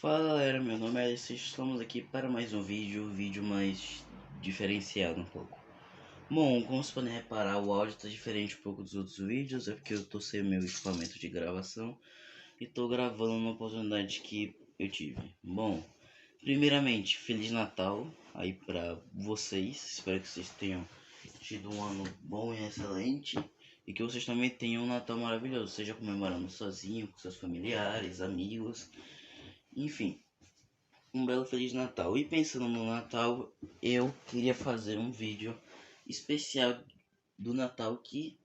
Fala galera, meu nome é Alice, estamos aqui para mais um vídeo mais diferenciado um pouco. Bom, como vocês podem reparar, o áudio está diferente um pouco dos outros vídeos, é porque eu tô sem meu equipamento de gravação e tô gravando uma oportunidade que eu tive. Bom, primeiramente, Feliz Natal aí para vocês, espero que vocês tenham tido um ano bom e excelente e que vocês também tenham um Natal maravilhoso, seja comemorando sozinho, com seus familiares, amigos, enfim. Um belo Feliz Natal. E pensando no Natal, eu queria fazer um vídeo especial do Natal, que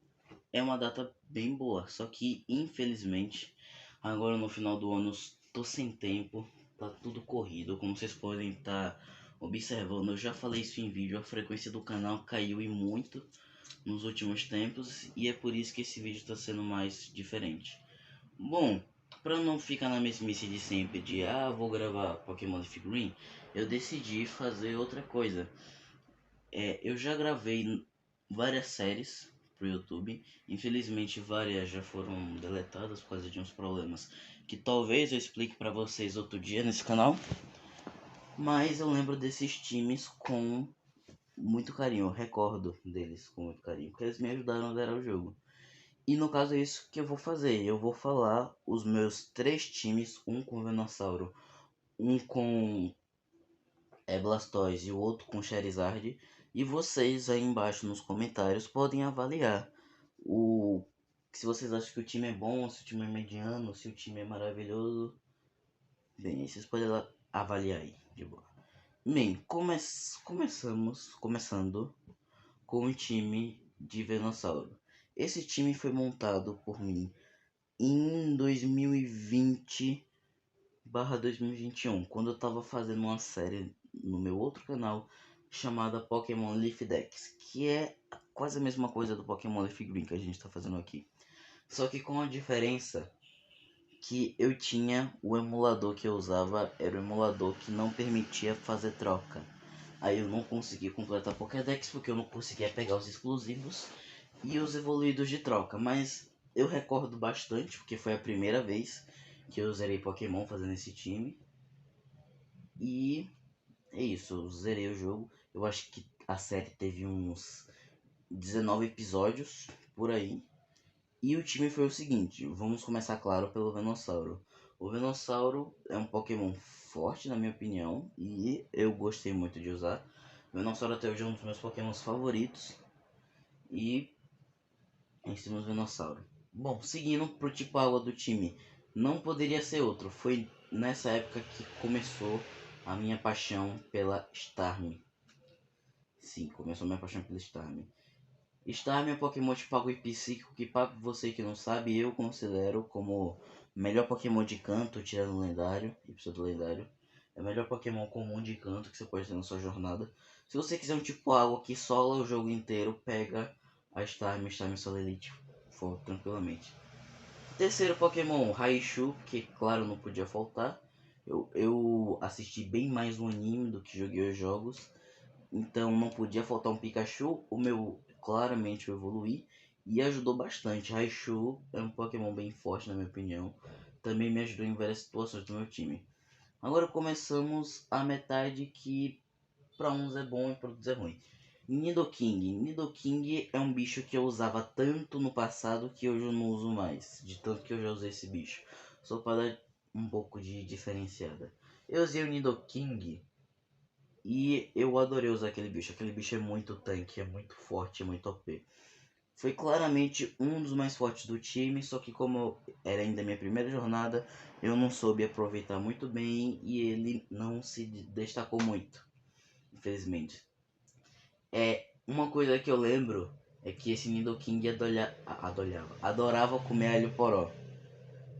é uma data bem boa. Só que, infelizmente, agora no final do ano tô sem tempo, tá tudo corrido. Como vocês podem estar observando, eu já falei isso em vídeo, a frequência do canal caiu e muito nos últimos tempos. E é por isso que esse vídeo está sendo mais diferente. Bom, para não ficar na mesmice de sempre de vou gravar Pokémon Leaf Green, eu decidi fazer outra coisa. Eu já gravei várias séries pro YouTube, infelizmente várias já foram deletadas por causa de uns problemas que talvez eu explique para vocês outro dia nesse canal. Mas eu lembro desses times com muito carinho, eu recordo deles com muito carinho, porque eles me ajudaram a zerar o jogo. E no caso é isso que eu vou fazer. Eu vou falar os meus 3 times, um com Venossauro, um com Blastoise e o outro com Charizard. E vocês aí embaixo nos comentários podem avaliar o se vocês acham que o time é bom, se o time é mediano, se o time é maravilhoso. Bem, vocês podem avaliar aí, de boa. Bem, começando com o time de Venossauro. Esse time foi montado por mim em 2020/2021, quando eu tava fazendo uma série no meu outro canal chamada Pokémon Leaf Dex, que é quase a mesma coisa do Pokémon Leaf Green que a gente tá fazendo aqui. Só que com a diferença que eu tinha o emulador que eu usava, era o emulador que não permitia fazer troca. Aí eu não conseguia completar Pokédex porque eu não conseguia pegar os exclusivos e os evoluídos de troca, mas eu recordo bastante, porque foi a primeira vez que eu zerei Pokémon fazendo esse time. E é isso, eu zerei o jogo. Eu acho que a série teve uns 19 episódios por aí. E o time foi o seguinte, vamos começar claro pelo Venossauro. O Venossauro é um Pokémon forte na minha opinião e eu gostei muito de usar. O Venossauro até hoje é um dos meus Pokémons favoritos. E em cima do Venossauro. Bom, seguindo pro tipo água do time, não poderia ser outro. Foi nessa época que começou a minha paixão pela Starmie. Sim, começou a minha paixão pela Starmie. Starmie é um Pokémon tipo água e psíquico que, para você que não sabe, eu considero como melhor Pokémon de canto, tirando o lendário e pseudo lendário. É o melhor Pokémon comum de canto que você pode ter na sua jornada. Se você quiser um tipo água que sola o jogo inteiro, pega a Starmie Solar Elite for tranquilamente. Terceiro Pokémon, Raichu, que claro não podia faltar. Eu assisti bem mais o anime do que joguei os jogos. Então não podia faltar um Pikachu. O meu claramente eu evoluí e ajudou bastante. Raichu é um Pokémon bem forte na minha opinião. Também me ajudou em várias situações do meu time. Agora começamos a metade que para uns é bom e para outros é ruim. Nidoking. Nidoking é um bicho que eu usava tanto no passado que hoje eu não uso mais. De tanto que eu já usei esse bicho. Só para dar um pouco de diferenciada. Eu usei o Nidoking e eu adorei usar aquele bicho. Aquele bicho é muito tanque, é muito forte, é muito OP. Foi claramente um dos mais fortes do time, só que como era ainda minha primeira jornada, eu não soube aproveitar muito bem e ele não se destacou muito, infelizmente. Uma coisa que eu lembro é que esse Nidoking adorava comer alho poró.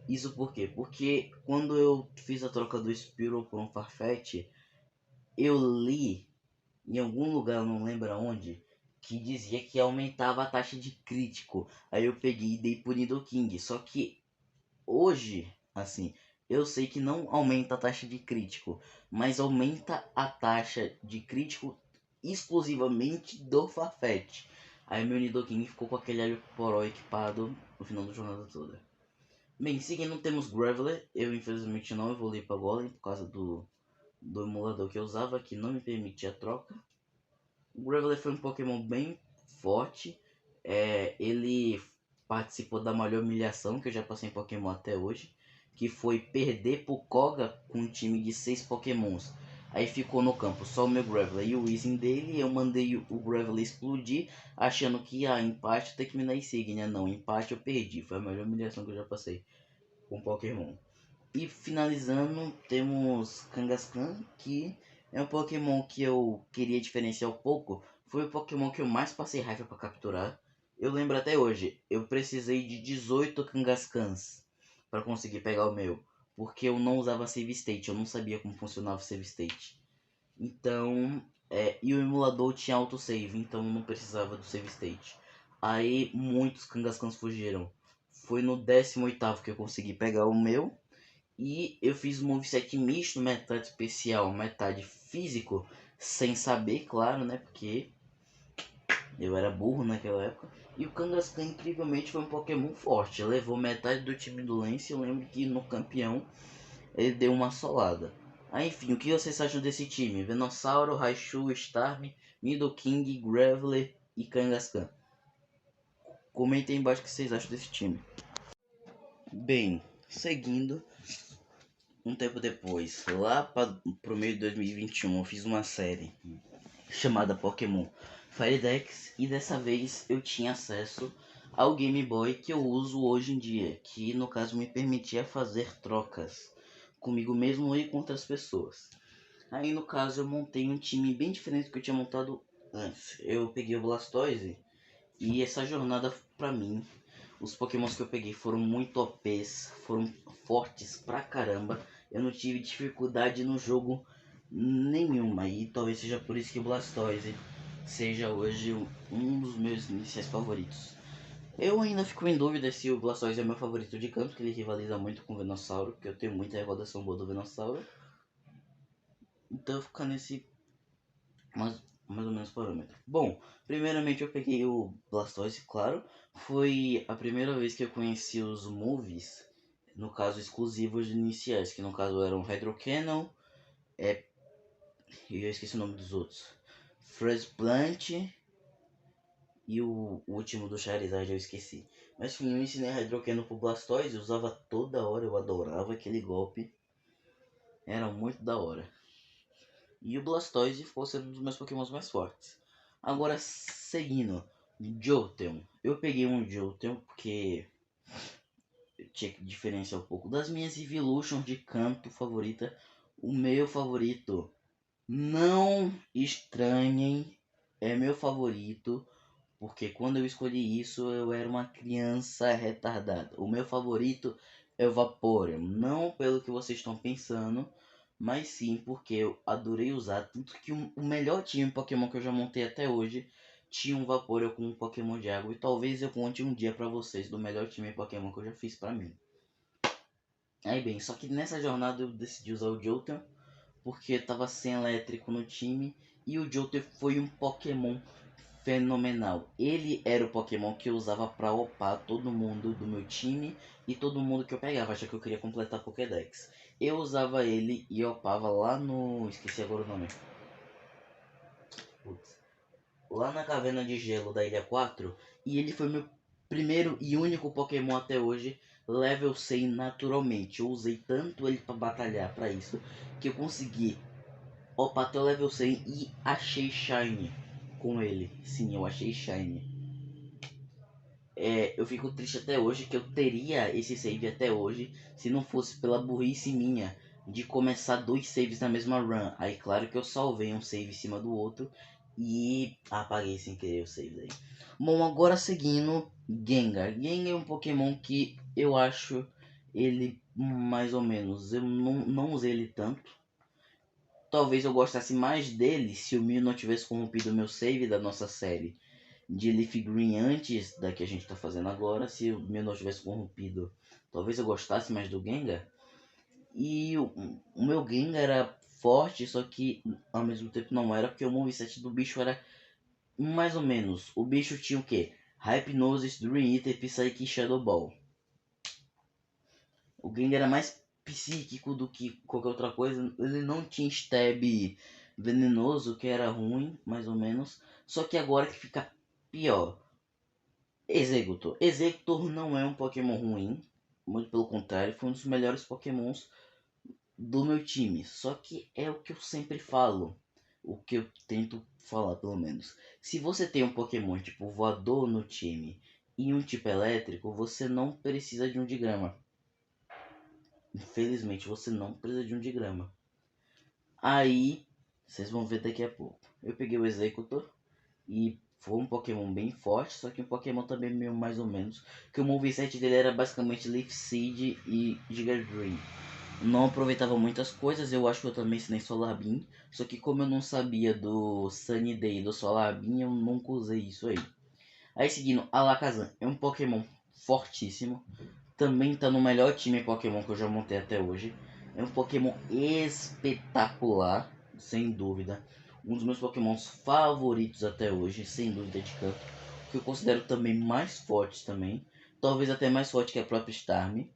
Isso por quê? Porque quando eu fiz a troca do Spearow por um Farfetch, eu li em algum lugar, eu não lembro aonde, que dizia que aumentava a taxa de crítico. Aí eu peguei e dei pro Nidoking. Só que hoje, assim, eu sei que não aumenta a taxa de crítico, mas aumenta a taxa de crítico exclusivamente do Farfetch. Aí meu Nidoking ficou com aquele alho poró equipado no final da jornada toda. Bem, seguindo temos Graveler. Eu infelizmente não evolui para Golem por causa do emulador que eu usava, que não me permitia troca. O Graveler foi um Pokémon bem forte. Ele participou da maior humilhação que eu já passei em Pokémon até hoje, que foi perder pro Koga com um time de 6 Pokémons. Aí ficou no campo só o meu Graveler e o Weezing dele. Eu mandei o Graveler explodir, achando que empate eu tenho que me dar insígnia. Não, empate eu perdi. Foi a maior humilhação que eu já passei com Pokémon. E finalizando, temos Kangaskhan, que é um Pokémon que eu queria diferenciar um pouco. Foi o Pokémon que eu mais passei raiva para capturar. Eu lembro até hoje, eu precisei de 18 Kangaskans para conseguir pegar o meu. Porque eu não usava Save State, eu não sabia como funcionava o Save State. Então, e o emulador tinha autosave, então eu não precisava do Save State. Aí muitos Kangaskans fugiram. Foi no 18º que eu consegui pegar o meu. E eu fiz um moveset misto, metade especial, metade físico, sem saber, claro, né? Porque eu era burro naquela época. E o Kangaskhan, incrivelmente, foi um Pokémon forte. Levou metade do time do Lance. Eu lembro que no campeão ele deu uma solada. Aí, enfim, o que vocês acham desse time? Venossauro, Raichu, Starm, Nidoking, Graveler e Kangaskhan. Comentem embaixo o que vocês acham desse time. Bem, seguindo, um tempo depois, lá pro meio de 2021, eu fiz uma série chamada Pokémon Fire Dex e dessa vez eu tinha acesso ao Game Boy que eu uso hoje em dia, que no caso me permitia fazer trocas comigo mesmo e com outras pessoas. Aí no caso eu montei um time bem diferente do que eu tinha montado antes. Eu peguei o Blastoise e essa jornada pra mim, os Pokémons que eu peguei foram muito OPs, foram fortes pra caramba. Eu não tive dificuldade no jogo nenhuma. E talvez seja por isso que o Blastoise seja hoje um dos meus iniciais favoritos. Eu ainda fico em dúvida se o Blastoise é meu favorito de campo, que ele rivaliza muito com o Venossauro, porque eu tenho muita recordação boa do Venossauro. Então eu fico nesse mais ou menos parâmetro. Bom, primeiramente eu peguei o Blastoise, claro. Foi a primeira vez que eu conheci os moves, no caso exclusivos iniciais, que no caso eram Hydro Cannon, e eu esqueci o nome dos outros. Freeze Plant e o último do Charizard eu esqueci. Mas enfim, eu ensinei Hydro Cannon pro Blastoise, usava toda hora, eu adorava aquele golpe. Era muito da hora. E o Blastoise ficou sendo um dos meus Pokémons mais fortes. Agora, seguindo, Jolteon. Eu peguei um Jolteon porque eu tinha que diferenciar um pouco das minhas Evolution de canto favorita. O meu favorito, não estranhem, é meu favorito. Porque quando eu escolhi isso, eu era uma criança retardada. O meu favorito é o Vaporeon. Não pelo que vocês estão pensando, mas sim porque eu adorei usar. Tanto que o melhor time Pokémon que eu já montei até hoje tinha um Vaporeon com um Pokémon de água. E talvez eu conte um dia pra vocês do melhor time Pokémon que eu já fiz pra mim. Aí bem, só que nessa jornada eu decidi usar o Jolteon. Porque tava sem elétrico no time. E o Jolteon foi um Pokémon fenomenal. Ele era o Pokémon que eu usava pra upar todo mundo do meu time e todo mundo que eu pegava, já que eu queria completar a Pokédex. Eu usava ele e upava lá no... esqueci agora o nome. Putz. Lá na Caverna de Gelo da Ilha 4. E ele foi meu primeiro e único Pokémon até hoje level 100 naturalmente. Eu usei tanto ele pra batalhar pra isso que eu consegui upar até o level 100 e achei Shiny com ele. Sim, eu achei Shiny. Eu fico triste até hoje que eu teria esse save até hoje se não fosse pela burrice minha de começar dois saves na mesma run. Aí claro que eu salvei um save em cima do outro e apaguei sem querer o save daí. Bom, agora seguindo, Gengar. Gengar é um Pokémon que eu acho ele mais ou menos. Eu não usei ele tanto. Talvez eu gostasse mais dele se o Mew não tivesse corrompido o meu save da nossa série de Leaf Green antes da que a gente tá fazendo agora. Se o meu não tivesse corrompido, talvez eu gostasse mais do Gengar. E o meu Gengar era forte, só que ao mesmo tempo não era, porque o moveset do bicho era mais ou menos. O bicho tinha o que? Hypnosis, Dream Eater, Psyche e Shadow Ball. O Gengar era mais psíquico do que qualquer outra coisa. Ele não tinha stab venenoso, que era ruim, mais ou menos. Só que agora que fica pior. Exeggutor. Exeggutor não é um Pokémon ruim. Muito pelo contrário, foi um dos melhores Pokémons do meu time. Só que é o que eu sempre falo. O que eu tento falar, pelo menos. Se você tem um Pokémon tipo voador no time e um tipo elétrico, você não precisa de um digrama. Infelizmente, você não precisa de um digrama. Aí, vocês vão ver daqui a pouco. Eu peguei o Exeggutor e foi um Pokémon bem forte, só que um Pokémon também meio mais ou menos. Que o moveset dele era basicamente Leaf Seed e Giga Drain. Não aproveitava muitas coisas, eu acho que eu também ensinei Solar Beam. Só que como eu não sabia do Sunny Day e do Solar Beam, eu nunca usei isso aí. Aí seguindo, Alakazam é um Pokémon fortíssimo. Também tá no melhor time Pokémon que eu já montei até hoje. É um Pokémon espetacular, sem dúvida. Um dos meus Pokémons favoritos até hoje, sem dúvida de canto. Que eu considero também mais forte também. Talvez até mais forte que a própria Starmie.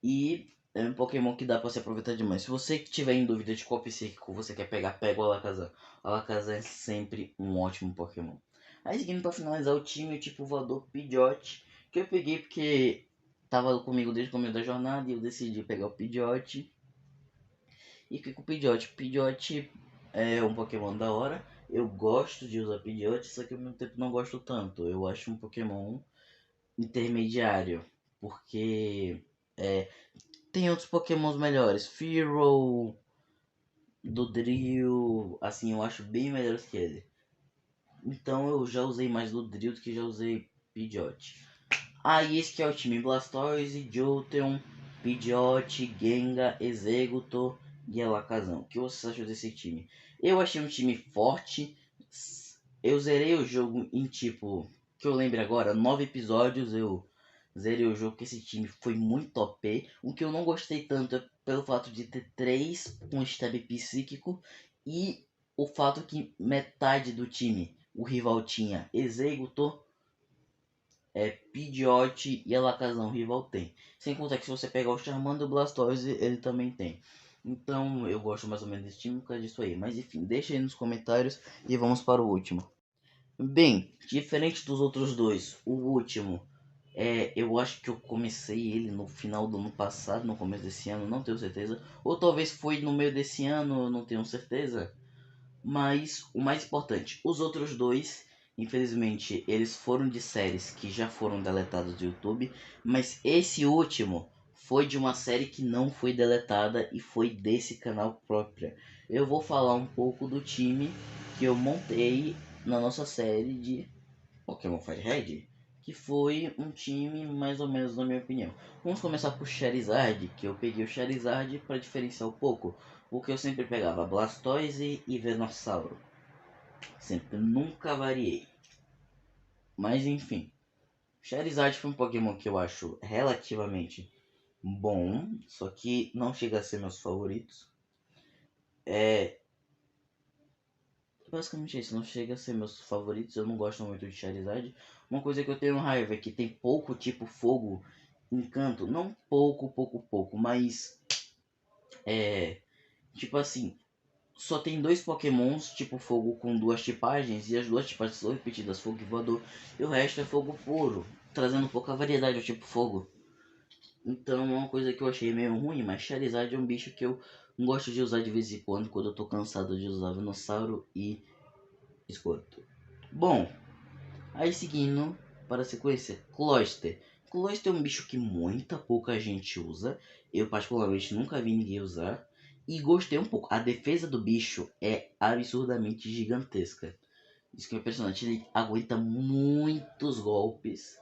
E é um Pokémon que dá pra se aproveitar demais. Se você tiver em dúvida de qual psíquico você quer pegar, pega o Alakazam. O Alakazam é sempre um ótimo Pokémon. Aí seguindo pra finalizar o time, o tipo voador Pidgeot. Que eu peguei porque tava comigo desde o começo da jornada e eu decidi pegar o Pidgeot. E fiquei com o Pidgeot. Pidgeot é um Pokémon da hora. Eu gosto de usar Pidgeot, só que ao mesmo tempo não gosto tanto. Eu acho um Pokémon intermediário. Porque tem outros Pokémons melhores. Fearow, Dodrio, assim, eu acho bem melhores que ele. Então eu já usei mais Dodrio do que já usei Pidgeot. Aí esse que é o time Blastoise, Jolteon, Pidgeot, Gengar, Exeggutor e Alakazam. O que você achou desse time? Eu achei um time forte. Eu zerei o jogo em tipo, que eu lembro agora, 9 episódios eu zerei o jogo porque esse time foi muito OP. O que eu não gostei tanto é pelo fato de ter 3 com stab psíquico e o fato que metade do time, o rival tinha Exeggutor, Pidgeot e Alakazam, o rival tem. Sem contar que se você pegar o Charmander e o Blastoise, ele também tem. Então eu gosto mais ou menos desse time por causa disso aí. Mas enfim, deixa aí nos comentários e vamos para o último. Bem, diferente dos outros dois, o último, eu acho que eu comecei ele no final do ano passado, no começo desse ano, não tenho certeza. Ou talvez foi no meio desse ano, eu não tenho certeza. Mas o mais importante, os outros dois, infelizmente, eles foram de séries que já foram deletadas do YouTube. Mas esse último foi de uma série que não foi deletada e foi desse canal próprio. Eu vou falar um pouco do time que eu montei na nossa série de Pokémon Firehead, que foi um time mais ou menos na minha opinião. Vamos começar por Charizard, que eu peguei o Charizard para diferenciar um pouco, porque eu sempre pegava Blastoise e Venossauro. Sempre, nunca variei. Mas enfim, Charizard foi um Pokémon que eu acho relativamente bom, só que não chega a ser meus favoritos. É, basicamente isso, não chega a ser meus favoritos, eu não gosto muito de Charizard. Uma coisa que eu tenho raiva é que tem pouco tipo fogo encanto, não pouco, mas tipo assim, só tem dois Pokémons tipo fogo com duas tipagens e as duas tipagens são repetidas, fogo e voador, e o resto é fogo puro, trazendo pouca variedade ao tipo fogo. Então é uma coisa que eu achei meio ruim, mas Charizard é um bicho que eu gosto de usar de vez em quando eu tô cansado de usar Venossauro e Esgoto. Bom, aí seguindo para a sequência, Cloyster. Cloyster é um bicho que muita pouca gente usa. Eu particularmente nunca vi ninguém usar. E gostei um pouco. A defesa do bicho é absurdamente gigantesca. Isso que é impressionante. Ele aguenta muitos golpes.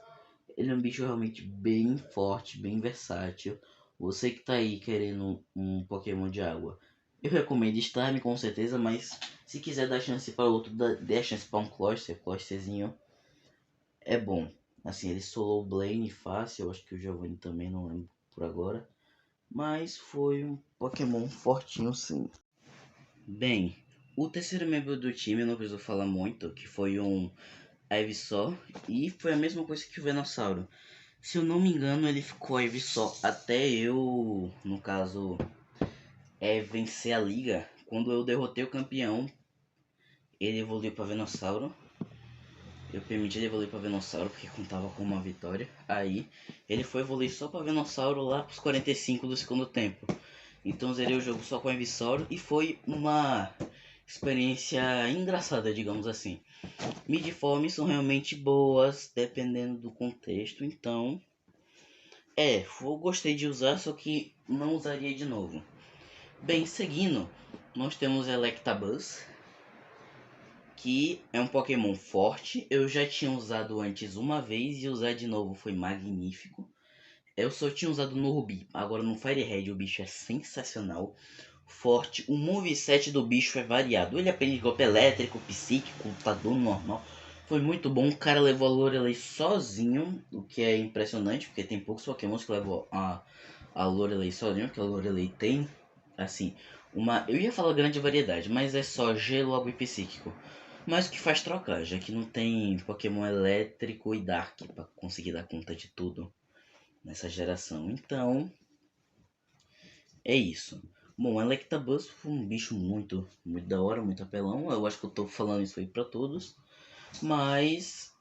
Ele é um bicho realmente bem forte, bem versátil. Você que tá aí querendo um Pokémon de água, eu recomendo Starmie com certeza, mas se quiser dar chance para outro, dê a chance para um Cloyster, Cloysterzinho é bom. Assim, ele solou o Blaine fácil, eu acho que o Giovanni também, não lembro por agora. Mas foi um Pokémon fortinho sim. Bem, o terceiro membro do time, eu não preciso falar muito, que foi um Ivysaur, e foi a mesma coisa que o Venossauro. Se eu não me engano, ele ficou Ivysaur até eu, no caso, vencer a liga. Quando eu derrotei o campeão, ele evoluiu para Venossauro. Eu permiti ele evoluir para Venossauro porque contava com uma vitória. Aí ele foi evoluir só para Venossauro lá pros 45 do segundo tempo. Então zerei o jogo só com a Ivysaur e foi uma experiência engraçada, digamos assim. Midforms são realmente boas, dependendo do contexto, então... eu gostei de usar, só que não usaria de novo. Bem, seguindo, nós temos Electabuzz, que é um Pokémon forte. Eu já tinha usado antes uma vez e usar de novo foi magnífico. Eu só tinha usado no Ruby, agora no Fire Red o bicho é sensacional. Forte, o moveset do bicho é variado. Ele aprende golpe elétrico, psíquico, lutador normal. Foi muito bom, o cara levou a Lorelei sozinho, o que é impressionante, porque tem poucos Pokémons que levam a Lorelei sozinho, porque a Lorelei tem, assim, eu ia falar grande variedade, mas é só gelo, água e psíquico. Mas o que faz trocar, já que não tem Pokémon elétrico e Dark para conseguir dar conta de tudo nessa geração. Então, é isso. Bom, Electabuzz foi um bicho muito da hora, muito apelão. Eu acho que eu tô falando isso aí pra todos. Mas,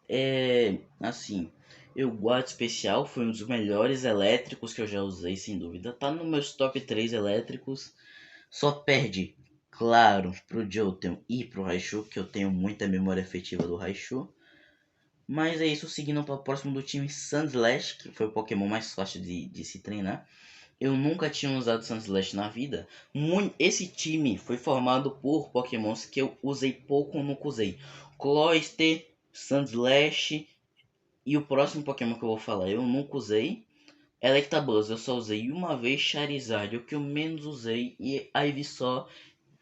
assim, o guarda especial foi um dos melhores elétricos que eu já usei, sem dúvida. Tá nos meus top 3 elétricos. Só perde, claro, pro Jolteon e pro Raichu, que eu tenho muita memória afetiva do Raichu. Mas é isso, seguindo para o próximo do time Sandslash, que foi o Pokémon mais fácil de se treinar. Eu nunca tinha usado Sandslash na vida. Esse time foi formado por Pokémons que eu usei pouco ou nunca usei. Cloyster, Sandslash e o próximo Pokémon que eu vou falar eu nunca usei. Electabuzz eu só usei uma vez, Charizard o que eu menos usei e Ivysaur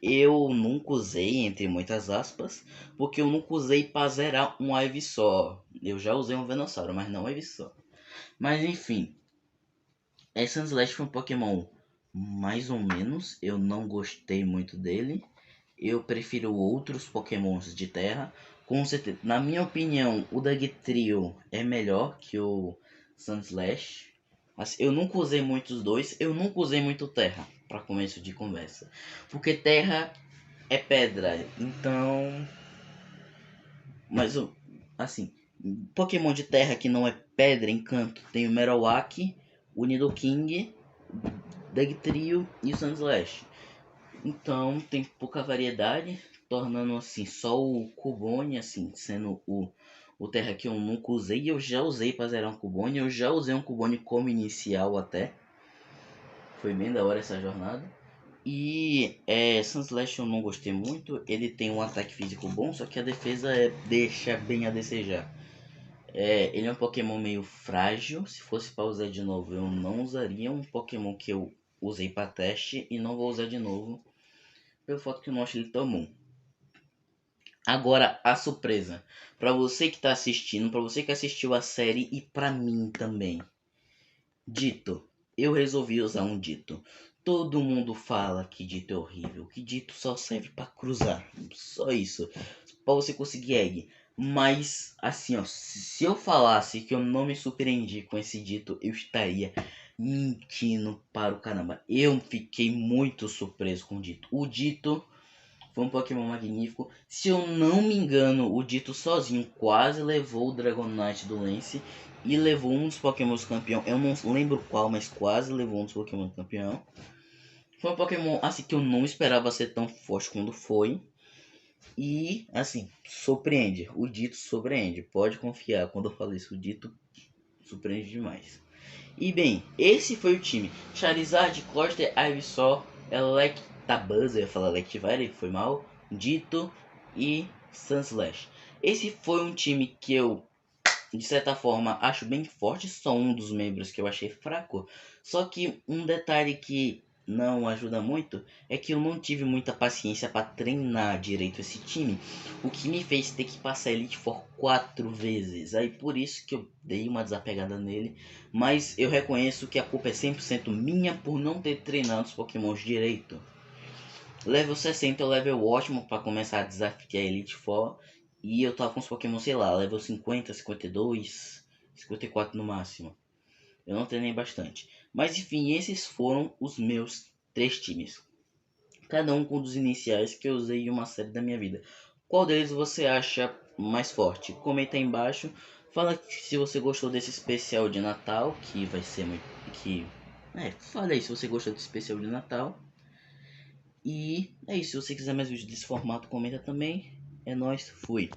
eu nunca usei, entre muitas aspas, porque eu nunca usei para zerar um Ivysaur. Eu já usei um Venossauro, mas não um Ivysaur. Mas enfim, Sandslash foi um Pokémon mais ou menos, eu não gostei muito dele. Eu prefiro outros Pokémons de terra. Com certeza, na minha opinião, o Dugtrio é melhor que o Sandslash. Assim, eu nunca usei muito os dois, eu nunca usei muito terra, para começo de conversa. Porque terra é pedra, então... Mas, assim, Pokémon de terra que não é pedra, encanto, tem o Marowak, o Nidoking, Dugtrio e o Sandslash. Então tem pouca variedade, tornando assim só o Cubone, assim, sendo o terra que eu nunca usei. Eu já usei para zerar um Cubone, eu já usei um Cubone como inicial até. Foi bem da hora essa jornada. E Sandslash eu não gostei muito. Ele tem um ataque físico bom, só que a defesa deixa bem a desejar. Ele é um Pokémon meio frágil. Se fosse para usar de novo, eu não usaria um Pokémon que eu usei para teste e não vou usar de novo. Pelo fato que eu não acho ele tão bom. Agora, a surpresa. Para você que tá assistindo, para você que assistiu a série e para mim também. Dito. Eu resolvi usar um dito. Todo mundo fala que dito é horrível, que dito só serve para cruzar. Só isso. Para você conseguir egg. Mas, assim, ó, se eu falasse que eu não me surpreendi com esse dito, eu estaria mentindo para o caramba. Eu fiquei muito surpreso com o dito. O dito foi um Pokémon magnífico. Se eu não me engano, o Dito sozinho quase levou o Dragonite do Lance e levou um dos Pokémons campeão. Eu não lembro qual, mas quase levou um dos Pokémon campeão. Foi um Pokémon assim que eu não esperava ser tão forte quando foi. E assim, surpreende. O Dito surpreende. Pode confiar quando eu falo isso. O Dito surpreende demais. E bem, esse foi o time. Charizard, Cloyster, Ivysaur, Electabuzz, eu ia falar Electivire, foi mal, Dito e Sandslash. Esse foi um time que eu, de certa forma, acho bem forte. Só um dos membros que eu achei fraco. Só que um detalhe que não ajuda muito é que eu não tive muita paciência para treinar direito esse time, o que me fez ter que passar Elite Four 4 vezes. Aí por isso que eu dei uma desapegada nele, mas eu reconheço que a culpa é 100% minha por não ter treinado os Pokémons direito. Level 60 é o level ótimo para começar a desafiar Elite Four, e eu tava com os Pokémon, sei lá, level 50, 52, 54 no máximo. Eu não treinei bastante. Mas enfim, esses foram os meus 3 times. Cada um com dos iniciais que eu usei em uma série da minha vida. Qual deles você acha mais forte? Comenta aí embaixo. Fala se você gostou desse especial de Natal, que vai ser muito... fala aí se você gostou desse especial de Natal. E é isso, se você quiser mais vídeos desse formato, comenta também. É nóis, fui!